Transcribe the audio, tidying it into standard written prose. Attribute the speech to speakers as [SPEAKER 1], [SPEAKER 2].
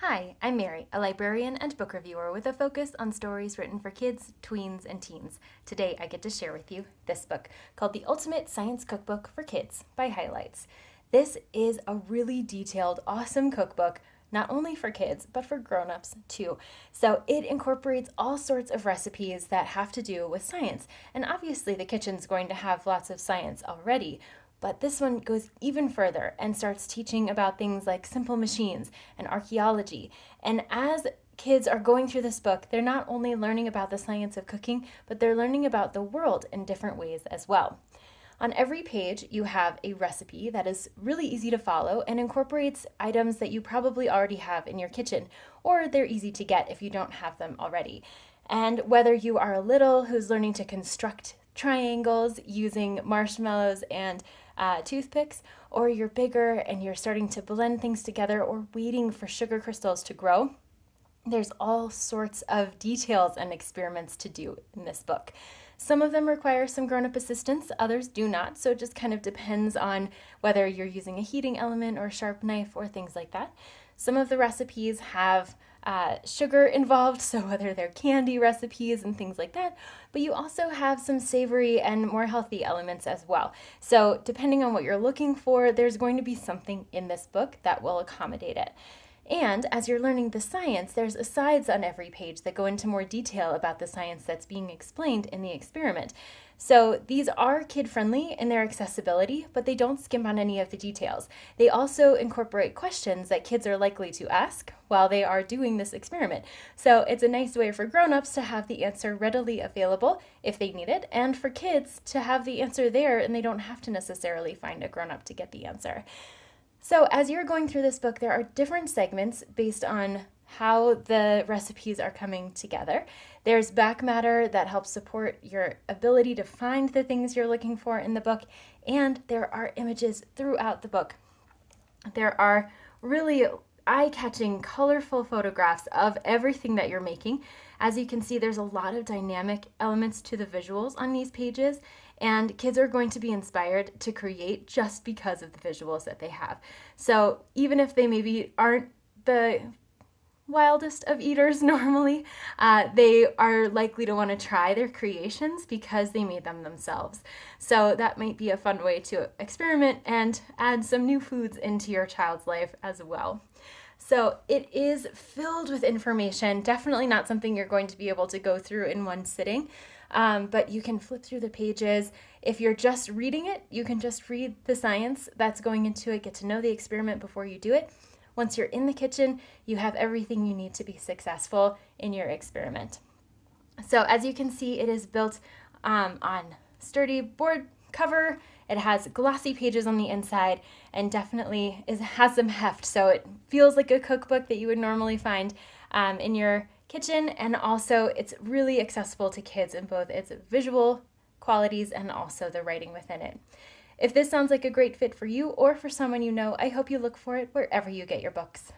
[SPEAKER 1] Hi, I'm Mary, a librarian and book reviewer with a focus on stories written for kids, tweens, and teens. Today I get to share with you this book called The Ultimate Science Cookbook for Kids by Highlights. This is a really detailed, awesome cookbook, not only for kids, but for grown-ups too. So it incorporates all sorts of recipes that have to do with science. And obviously the kitchen's going to have lots of science already, but this one goes even further and starts teaching about things like simple machines and archaeology. And as kids are going through this book, they're not only learning about the science of cooking, but they're learning about the world in different ways as well. On every page, you have a recipe that is really easy to follow and incorporates items that you probably already have in your kitchen, or they're easy to get if you don't have them already. And whether you are a little who's learning to construct triangles using marshmallows and toothpicks, or you're bigger and you're starting to blend things together or waiting for sugar crystals to grow, there's all sorts of details and experiments to do in this book. Some of them require some grown-up assistance, others do not, so it just kind of depends on whether you're using a heating element or a sharp knife or things like that. Some of the recipes have sugar involved, so whether they're candy recipes and things like that, but you also have some savory and more healthy elements as well. So depending on what you're looking for, there's going to be something in this book that will accommodate it. And as you're learning the science, there's asides on every page that go into more detail about the science that's being explained in the experiment. So these are kid-friendly in their accessibility, but they don't skimp on any of the details. They also incorporate questions that kids are likely to ask while they are doing this experiment. So it's a nice way for grown-ups to have the answer readily available if they need it, and for kids to have the answer there and they don't have to necessarily find a grown-up to get the answer. So as you're going through this book, there are different segments based on how the recipes are coming together. There's back matter that helps support your ability to find the things you're looking for in the book, and there are images throughout the book. There are really eye-catching, colorful photographs of everything that you're making. As you can see, there's a lot of dynamic elements to the visuals on these pages, and kids are going to be inspired to create just because of the visuals that they have. So even if they maybe aren't the wildest of eaters normally, they are likely to want to try their creations because they made them themselves. So that might be a fun way to experiment and add some new foods into your child's life as well. So it is filled with information, definitely not something you're going to be able to go through in one sitting, but you can flip through the pages. If you're just reading it, you can just read the science that's going into it, get to know the experiment before you do it. Once you're in the kitchen, you have everything you need to be successful in your experiment. So as you can see, it is built on sturdy board cover. It has glossy pages on the inside and definitely has some heft, so it feels like a cookbook that you would normally find in your kitchen, and also it's really accessible to kids in both its visual qualities and also the writing within it. If this sounds like a great fit for you or for someone you know, I hope you look for it wherever you get your books.